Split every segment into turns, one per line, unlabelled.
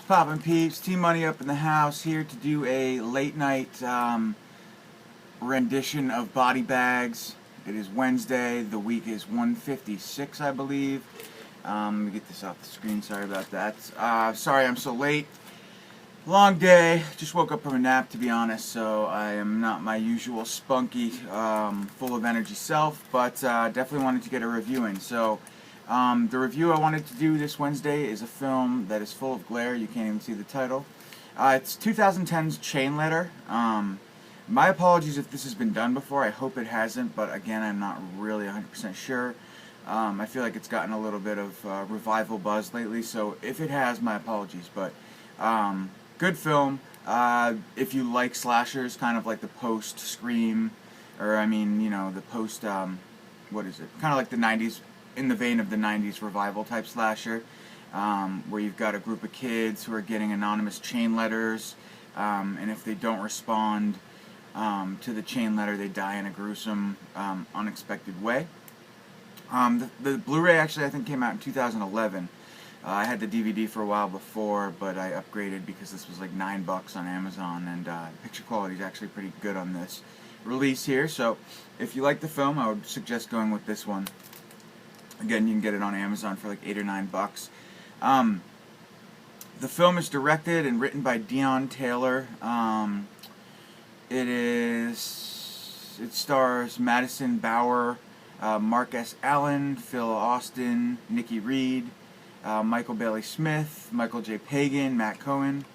Poppin' peeps, Team Money up in the house here to do a late night rendition of Body Bags. It is Wednesday, the week is 156 I believe. Let me get this off the screen, sorry about that. Sorry I'm so late. Long day, just woke up from a nap to be honest, so I am not my usual spunky, full of energy self, but definitely wanted to get a review in. So the review I wanted to do this Wednesday is a film that is full of glare. You can't even see the title. It's 2010's Chain Letter. My apologies if this has been done before. I hope it hasn't, but again, I'm not really 100% sure. I feel like it's gotten a little bit of revival buzz lately, so if it has, my apologies. But good film. If you like slashers, kind of like the post-Scream, or I mean, you know, the post, what is it? Kind of like the 90s, in the vein of the 90s revival type slasher, where you've got a group of kids who are getting anonymous chain letters, and if they don't respond to the chain letter, they die in a gruesome, unexpected way. The Blu-ray actually I think came out in 2011. I had the DVD for a while before, but I upgraded because this was like $9 on Amazon, and the picture quality is actually pretty good on this release here. So if you like the film, I would suggest going with this one. Again, you can get it on Amazon for like $8 or $9. The film is directed and written by Deon Taylor. It stars Madison Bauer, Mark S. Allen, Phil Austin, Nikki Reed, Michael Bailey Smith, Michael J. Pagan, Matt Cohen,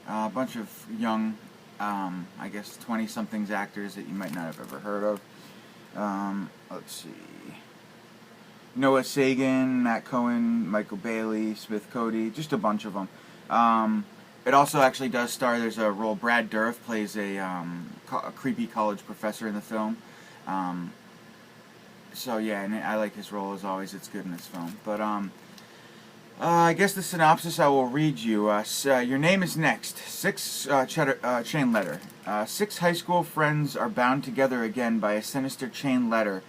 a bunch of young, I guess 20-somethings actors that you might not have ever heard of. Let's see. Noah Sagan, Matt Cohen, Michael Bailey, Smith Cody, just a bunch of them. It also actually does star, there's a role, Brad Dourif plays a creepy college professor in the film. So yeah, and I like his role as always, it's good in this film. But I guess the synopsis I will read you. Your name is next. Chain letter. 6 high school friends are bound together again by a sinister chain letter,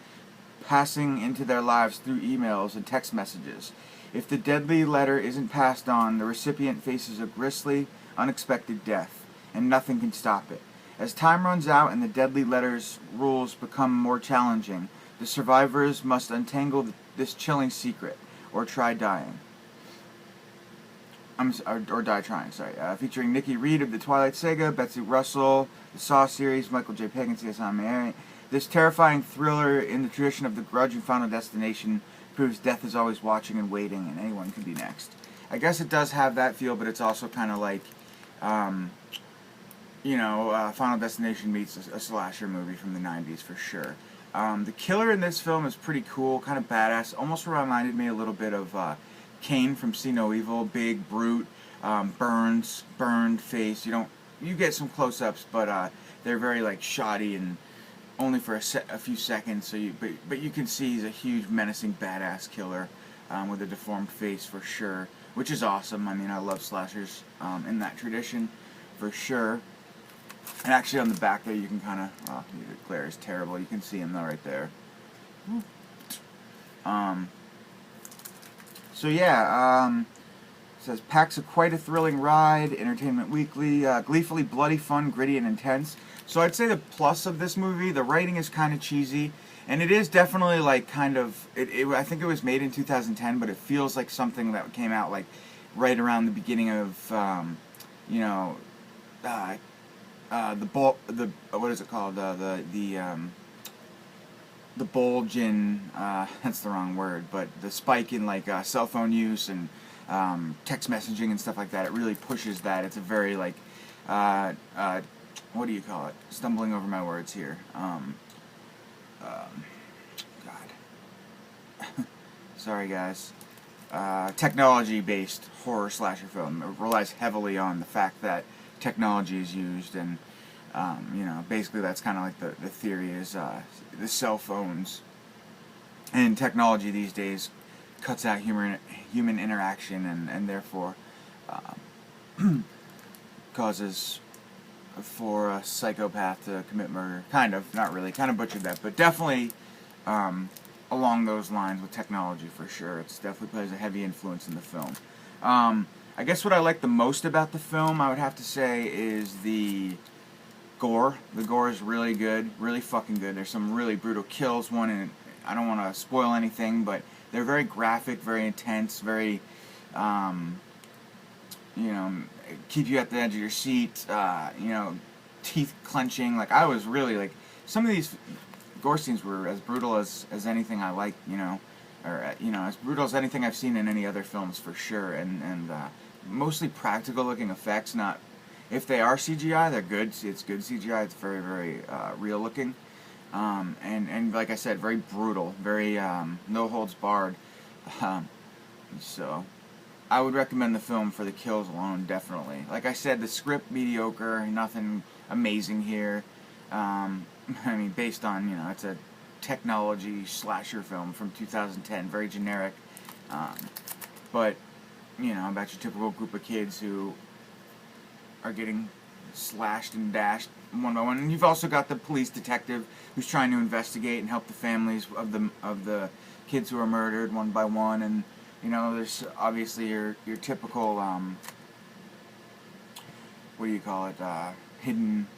passing into their lives through emails and text messages. If the deadly letter isn't passed on, the recipient faces a grisly, unexpected death, and nothing can stop it. As time runs out and the deadly letter's rules become more challenging, the survivors must untangle this chilling secret, or try dying. Or die trying, sorry. Featuring Nikki Reed of the Twilight Saga, Betsy Russell, the Saw series, Michael J. Pagan, CSI Miami. This terrifying thriller in the tradition of The Grudge and Final Destination proves death is always watching and waiting, and anyone can be next. I guess it does have that feel, but it's also kind of like, Final Destination meets a slasher movie from the 90s for sure. The killer in this film is pretty cool, kind of badass. Almost reminded me a little bit of Kane from See No Evil. Big, brute, burned face. You get some close-ups, but they're very like shoddy and only for a few seconds. But you can see he's a huge, menacing, badass killer with a deformed face for sure, which is awesome. I mean, I love slashers in that tradition for sure. And actually, on the back there, you can kind of the glare is terrible. You can see him though right there. So yeah, it says packs quite a thrilling ride. Entertainment Weekly, gleefully bloody, fun, gritty, and intense. So I'd say the plus of this movie, the writing is kind of cheesy, and it is definitely like kind of. I think it was made in 2010, but it feels like something that came out like right around the beginning of what is it called? The bulge in, that's the wrong word, but the spike in like cell phone use and text messaging and stuff like that. It really pushes that. It's a very like, what do you call it? Stumbling over my words here. God. Sorry guys. Technology-based horror slasher film. It relies heavily on the fact that technology is used, and basically that's kind of like the theory is the cell phones and technology these days cuts out human interaction, and therefore causes for a psychopath to commit murder. Kind of, not really, kind of butchered that, but definitely along those lines with technology for sure. It's definitely plays a heavy influence in the film. I guess what I like the most about the film, I would have to say, is the gore. The gore is really good, really fucking good. There's some really brutal kills. One, and I don't want to spoil anything, but they're very graphic, very intense, very, you know, keep you at the edge of your seat. You know, teeth clenching. Like, I was really like, some of these gore scenes were as brutal as anything I like. You know, or you know, as brutal as anything I've seen in any other films for sure. And mostly practical looking effects. Not, if they are CGI, they're good. It's good CGI. It's very, very real looking. And like I said, very brutal, very no holds barred. So I would recommend the film for the kills alone, definitely. Like I said, the script mediocre, nothing amazing here. I mean, based on, you know, it's a technology slasher film from 2010, very generic. But you know, about your typical group of kids who are getting slashed and dashed one by one. And you've also got the police detective who's trying to investigate and help the families of the kids who are murdered one by one. And you know, there's obviously your typical what do you call it? Hidden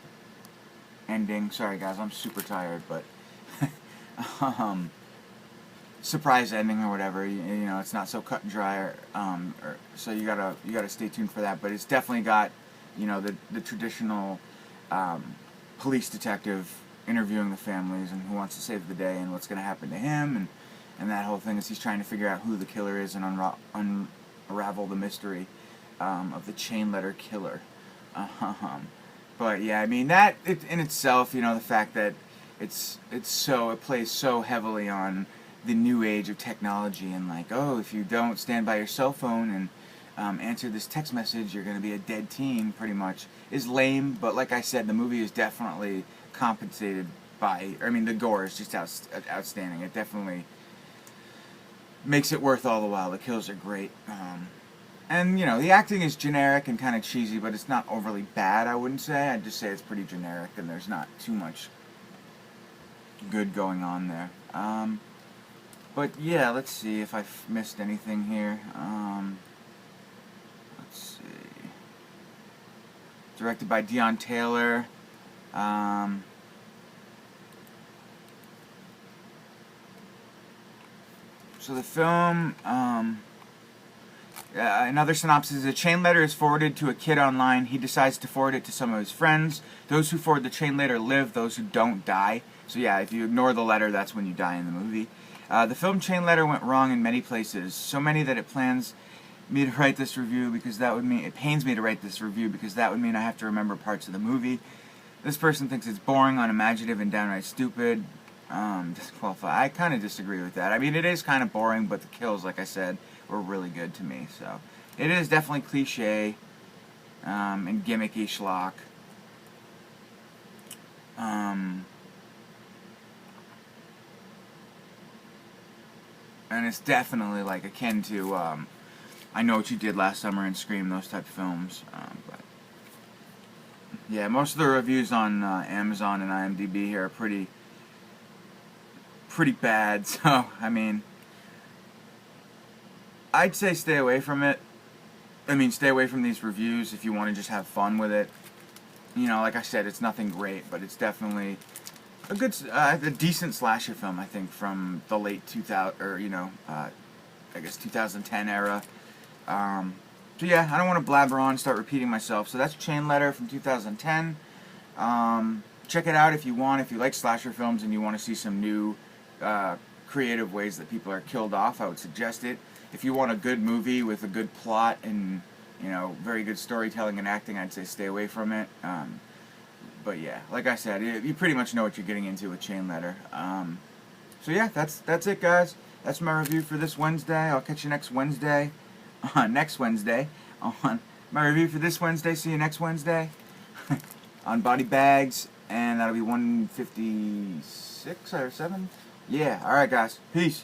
ending. Sorry guys, I'm super tired, but surprise ending or whatever. You know, it's not so cut and dry, or so you gotta stay tuned for that. But it's definitely got, you know, the traditional police detective interviewing the families and who wants to save the day and what's going to happen to him, and that whole thing as he's trying to figure out who the killer is and unravel the mystery of the chain letter killer. But yeah, I mean, that in itself, you know, the fact that it plays so heavily on the new age of technology, and like, oh, if you don't stand by your cell phone and answer this text message, you're going to be a dead teen, pretty much, is lame. But like I said, the movie is definitely compensated by, I mean, the gore is just outstanding. It definitely makes it worth all the while. The kills are great. And, you know, the acting is generic and kind of cheesy, but it's not overly bad, I wouldn't say. I'd just say it's pretty generic, and there's not too much good going on there. But yeah, let's see if I've missed anything here. Let's see. Directed by Deon Taylor. So the film, another synopsis: a chain letter is forwarded to a kid online. He decides to forward it to some of his friends. Those who forward the chain letter live, those who don't die. So yeah, if you ignore the letter, that's when you die in the movie. The film Chain Letter went wrong in many places, so many that it pains me to write this review because that would mean I have to remember parts of the movie. This person thinks it's boring, unimaginative, and downright stupid. Disqualify. I kind of disagree with that. I mean, it is kind of boring, but the kills, like I said, were really good to me. So it is definitely cliche and gimmicky schlock. And it's definitely like akin to I Know What You Did Last Summer and Scream, those type of films. But yeah, most of the reviews on Amazon and IMDb here are pretty bad. So I mean, I'd say stay away from it. I mean, stay away from these reviews if you want to just have fun with it. You know, like I said, it's nothing great, but it's definitely a decent slasher film, I think, from the late 2000, or you know, I guess 2010 era. So yeah, I don't want to blabber on and start repeating myself. So that's Chain Letter from 2010. Check it out if you want. If you like slasher films and you want to see some new creative ways that people are killed off, I would suggest it. If you want a good movie with a good plot and, you know, very good storytelling and acting, I'd say stay away from it. But yeah, like I said, you pretty much know what you're getting into with Chain Letter. So yeah, that's it, guys. That's my review for this Wednesday. I'll catch you next Wednesday. Next Wednesday on my review for this Wednesday. See you next Wednesday on Body Bags, and that'll be 156 or 7. Yeah. All right, guys. Peace.